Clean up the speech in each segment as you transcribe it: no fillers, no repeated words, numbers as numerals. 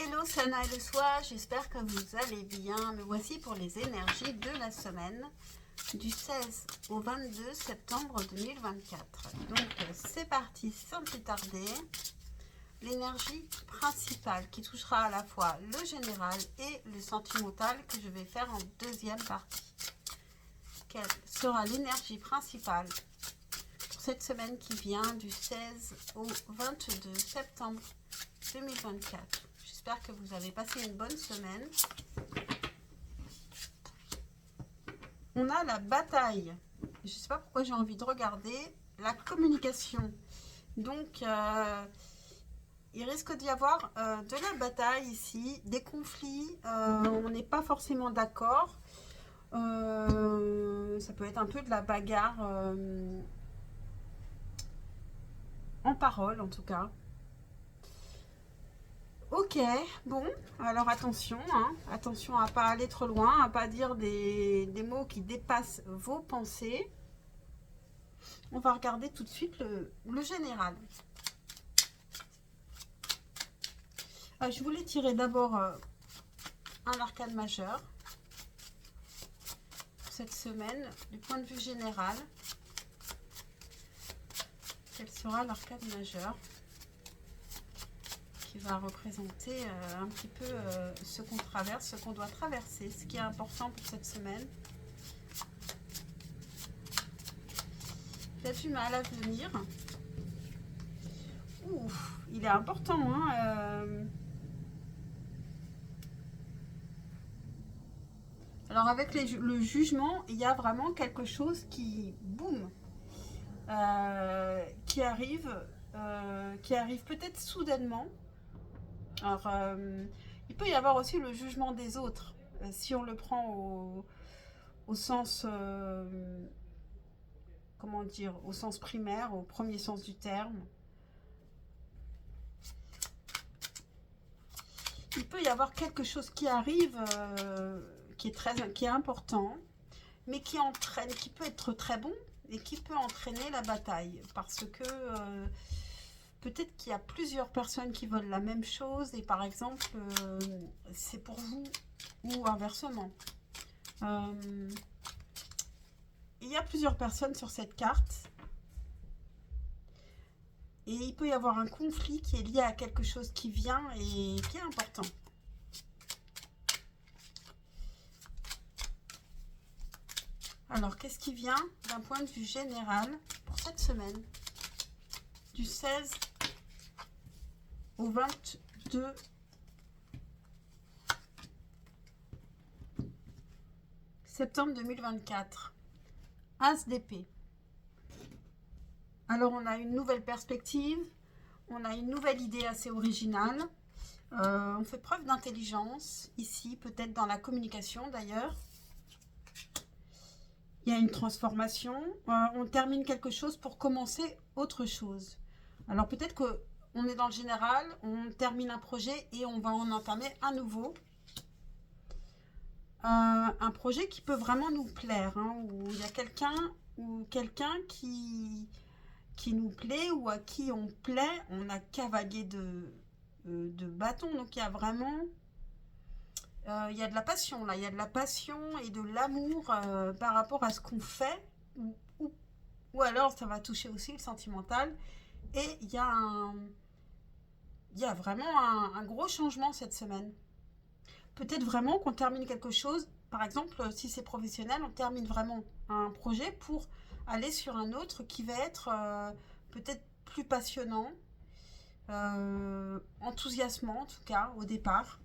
Hello Sana et le soir, j'espère que vous allez bien. Me voici pour les énergies de la semaine du 16 au 22 septembre 2024. Donc c'est parti sans plus tarder. L'énergie principale qui touchera à la fois le général et le sentimental que je vais faire en deuxième partie. Quelle sera l'énergie principale pour cette semaine qui vient du 16 au 22 septembre 2024. J'espère que vous avez passé une bonne semaine. On a la bataille. Je ne sais pas pourquoi j'ai envie de regarder la communication. Donc, il risque d'y avoir de la bataille ici, des conflits. On n'est pas forcément d'accord. Ça peut être un peu de la bagarre en parole, en tout cas. Ok, bon, alors attention, attention à pas aller trop loin, à pas dire des mots qui dépassent vos pensées. On va regarder tout de suite le général. Je voulais tirer d'abord un arcane majeur pour cette semaine, du point de vue général. Quel sera l'arcane majeur qui va représenter un petit peu ce qu'on traverse, ce qu'on doit traverser, ce qui est important pour cette semaine. Il a du mal à venir. Ouf, il est important, Alors avec le jugement, il y a vraiment quelque chose qui, boum, qui arrive peut-être soudainement. Alors, il peut y avoir aussi le jugement des autres, si on le prend au sens, comment dire, au sens primaire, au premier sens du terme. Il peut y avoir quelque chose qui arrive, qui est important, mais qui entraîne, qui peut être très bon et qui peut entraîner la bataille, parce que peut-être qu'il y a plusieurs personnes qui veulent la même chose et par exemple c'est pour vous ou inversement. Il y a plusieurs personnes sur cette carte et il peut y avoir un conflit qui est lié à quelque chose qui vient et qui est important. Alors, qu'est-ce qui vient d'un point de vue général pour cette semaine du 16 au 22 septembre 2024. As d'épée. Alors, on a une nouvelle perspective, on a une nouvelle idée assez originale. On fait preuve d'intelligence ici, peut-être dans la communication d'ailleurs. Il y a une transformation. On termine quelque chose pour commencer autre chose. Alors, peut-être qu'on est dans le général, on termine un projet et on va en entamer un nouveau. Un projet qui peut vraiment nous plaire, où il y a quelqu'un qui nous plaît ou à qui on plaît. On a cavalier de bâton, donc il y a vraiment il y a de la passion là, il y a de la passion et de l'amour par rapport à ce qu'on fait, ou alors ça va toucher aussi le sentimental, et il y a vraiment un gros changement cette semaine. Peut-être vraiment qu'on termine quelque chose, par exemple, si c'est professionnel, on termine vraiment un projet pour aller sur un autre qui va être peut-être plus passionnant, enthousiasmant en tout cas au départ.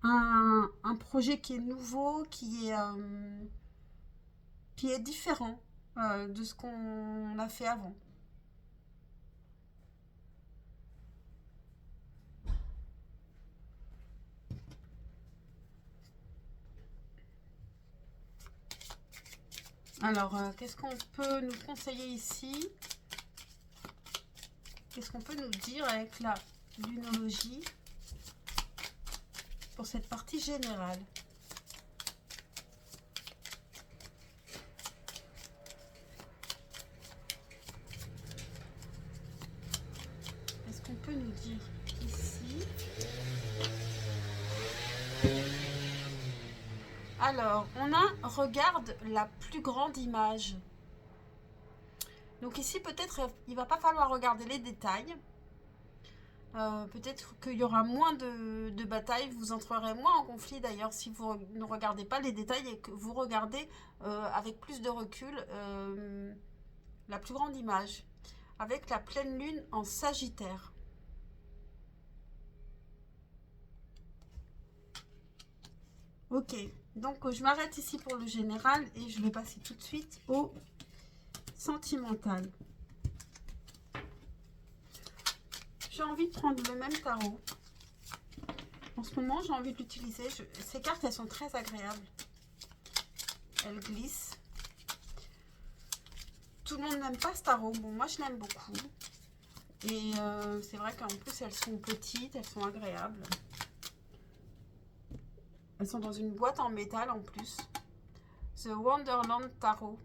Un projet qui est nouveau, qui est différent de ce qu'on a fait avant. Alors, qu'est-ce qu'on peut nous conseiller ici? Qu'est-ce qu'on peut nous dire avec la lunologie pour cette partie générale? Qu'est-ce qu'on peut nous dire ici Alors, on a regarde la plus grande image. Donc ici, peut-être, il va pas falloir regarder les détails. Peut-être qu'il y aura moins de batailles, vous entrerez moins en conflit d'ailleurs si vous ne regardez pas les détails et que vous regardez avec plus de recul la plus grande image, avec la pleine lune en Sagittaire. Ok, donc je m'arrête ici pour le général et je vais passer tout de suite au sentimental. J'ai envie de prendre le même tarot. En ce moment, j'ai envie de l'utiliser. Ces cartes, elles sont très agréables. Elles glissent. Tout le monde n'aime pas ce tarot. Bon, moi, je l'aime beaucoup. Et c'est vrai qu'en plus, elles sont petites, elles sont agréables. Elles sont dans une boîte en métal en plus. The Wonderland Tarot.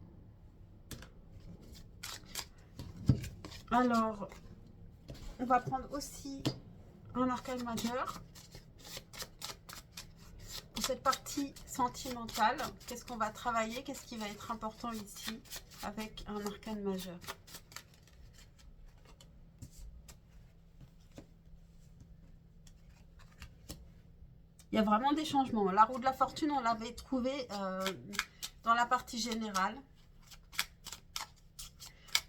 Alors, on va prendre aussi un arcane majeur. Pour cette partie sentimentale, qu'est-ce qu'on va travailler? Qu'est-ce qui va être important ici avec un arcane majeur? Il y a vraiment des changements. La roue de la fortune, on l'avait trouvée dans la partie générale.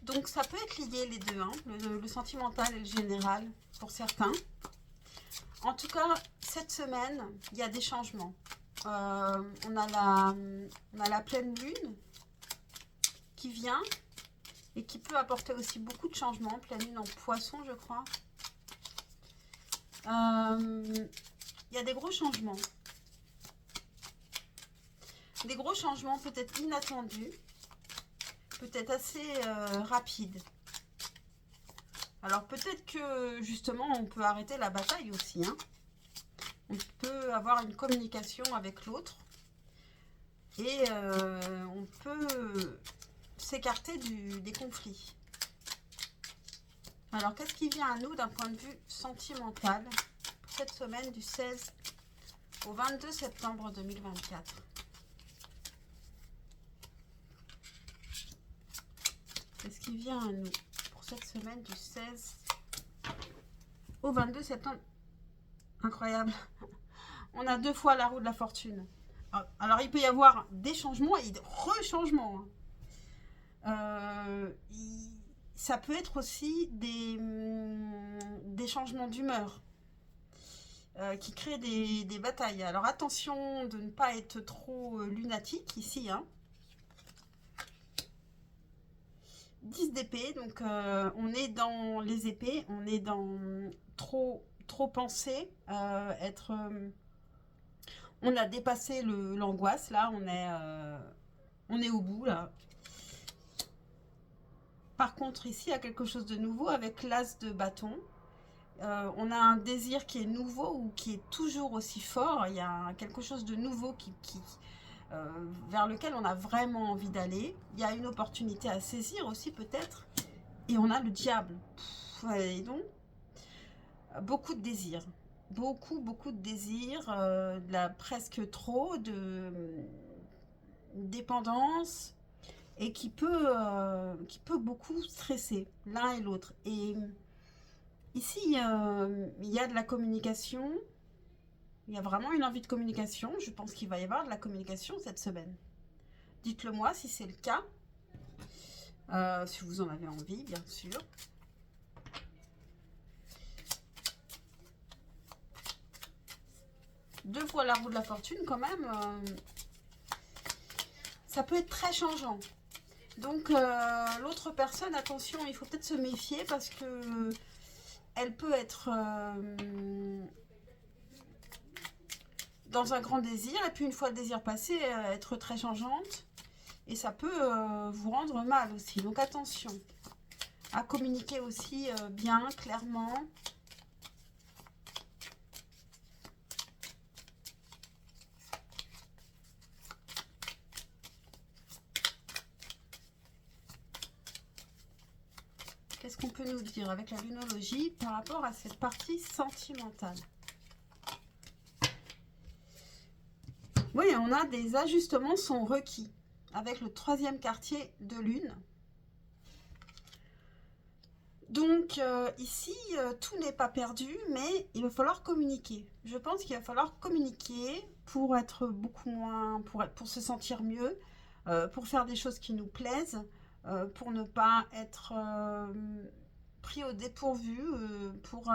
Donc, ça peut être lié les deux, hein, le sentimental et le général, pour certains. En tout cas, cette semaine, il y a des changements. On a la pleine lune qui vient et qui peut apporter aussi beaucoup de changements. Pleine lune en poisson, je crois. Il y a des gros changements. Des gros changements peut-être inattendus. Peut-être assez rapides. Alors peut-être que justement on peut arrêter la bataille aussi. Hein. On peut avoir une communication avec l'autre. Et on peut s'écarter des conflits. Alors qu'est-ce qui vient à nous d'un point de vue sentimental pour cette semaine du 16 au 22 septembre 2024? Qu'est-ce qui vient à nous pour cette semaine du 16 au 22 septembre? Incroyable. On a deux fois la roue de la fortune. Alors, il peut y avoir des changements et des rechangements. Ça peut être aussi des changements d'humeur qui créent des batailles. Alors, attention de ne pas être trop lunatique ici. Hein. 10 d'épée, donc on est dans les épées, on est dans trop penser, on a dépassé l'angoisse, là, on est au bout, là. Par contre, ici, il y a quelque chose de nouveau avec l'as de bâton. On a un désir qui est nouveau ou qui est toujours aussi fort. Il y a quelque chose de nouveau vers lequel on a vraiment envie d'aller. Il y a une opportunité à saisir aussi peut-être. Et on a le diable. Et donc, beaucoup de désirs. Beaucoup de désirs. Presque trop de dépendance. Et qui peut beaucoup stresser l'un et l'autre. Et ici, il y a de la communication. Il y a vraiment une envie de communication. Je pense qu'il va y avoir de la communication cette semaine. Dites-le moi si c'est le cas. Si vous en avez envie, bien sûr. Deux fois la roue de la fortune, quand même. Ça peut être très changeant. Donc, l'autre personne, attention, il faut peut-être se méfier parce que elle peut être dans un grand désir, et puis une fois le désir passé, être très changeante, et ça peut vous rendre mal aussi. Donc attention à communiquer aussi bien, clairement. Qu'est-ce qu'on peut nous dire avec la lunologie par rapport à cette partie sentimentale? Oui, on a des ajustements sont requis avec le troisième quartier de lune. Donc ici, tout n'est pas perdu, mais il va falloir communiquer. Je pense qu'il va falloir communiquer pour être beaucoup moins, pour se sentir mieux, pour faire des choses qui nous plaisent, pour ne pas être pris au dépourvu, pour...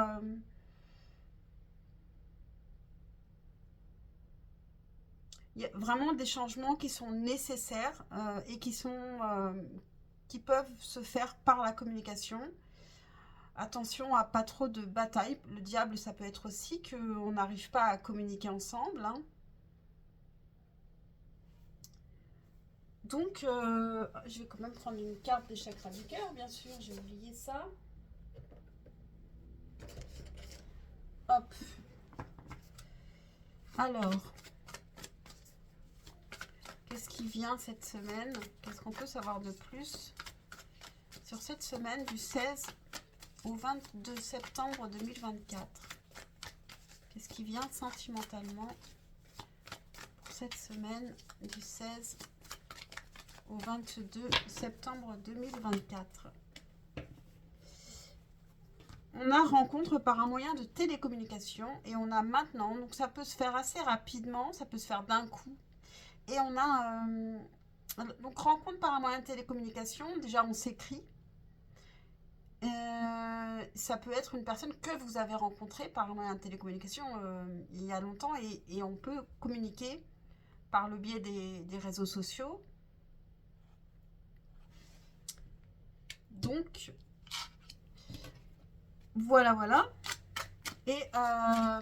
il y a vraiment des changements qui sont nécessaires et qui peuvent se faire par la communication. Attention à pas trop de batailles. Le diable, ça peut être aussi qu'on n'arrive pas à communiquer ensemble, hein. Donc, je vais quand même prendre une carte des chakras du cœur, bien sûr. J'ai oublié ça. Hop. Alors, qu'est-ce qui vient cette semaine? Qu'est-ce qu'on peut savoir de plus sur cette semaine du 16 au 22 septembre 2024? Qu'est-ce qui vient sentimentalement pour cette semaine du 16 au 22 septembre 2024? On a rencontre par un moyen de télécommunication et on a maintenant, donc ça peut se faire assez rapidement, ça peut se faire d'un coup. Et on a donc rencontre par un moyen de télécommunication, déjà on s'écrit. Ça peut être une personne que vous avez rencontrée par un moyen de télécommunication il y a longtemps et on peut communiquer par le biais des réseaux sociaux. Donc, voilà. Et un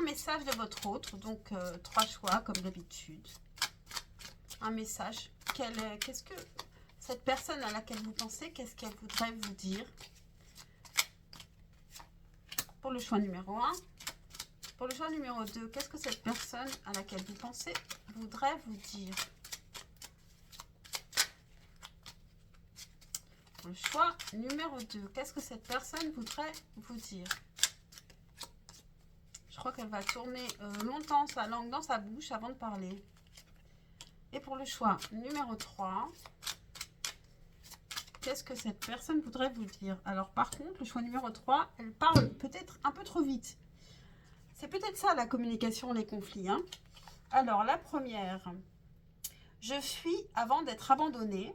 message de votre autre, donc 3 choix comme d'habitude. Un message. Qu'est-ce que cette personne à laquelle vous pensez, qu'est-ce qu'elle voudrait vous dire? Pour le choix numéro 1. Pour le choix numéro 2, qu'est-ce que cette personne à laquelle vous pensez voudrait vous dire? Pour le choix numéro 2, qu'est-ce que cette personne voudrait vous dire? Je crois qu'elle va tourner longtemps sa langue dans sa bouche avant de parler. Et pour le choix numéro 3, qu'est-ce que cette personne voudrait vous dire? Alors par contre, le choix numéro 3, elle parle peut-être un peu trop vite. C'est peut-être ça la communication, les conflits, hein. Alors la première, je fuis avant d'être abandonnée.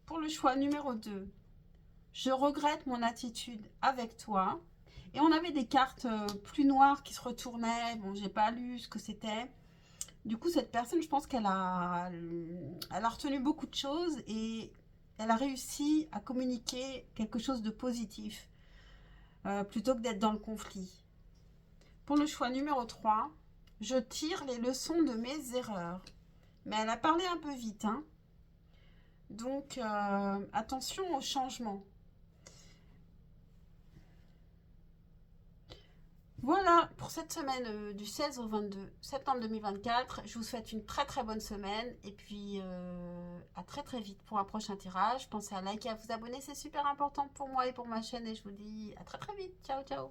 Pour le choix numéro 2, je regrette mon attitude avec toi. Et on avait des cartes plus noires qui se retournaient. Bon, j'ai pas lu ce que c'était. Du coup, cette personne, je pense qu'elle a retenu beaucoup de choses et elle a réussi à communiquer quelque chose de positif plutôt que d'être dans le conflit. Pour le choix numéro 3, je tire les leçons de mes erreurs. Mais elle a parlé un peu vite, hein. Donc, attention au changement. Voilà pour cette semaine du 16 au 22 septembre 2024. Je vous souhaite une très très bonne semaine et puis à très très vite pour un prochain tirage. Pensez à liker et à vous abonner, c'est super important pour moi et pour ma chaîne et je vous dis à très très vite. Ciao ciao.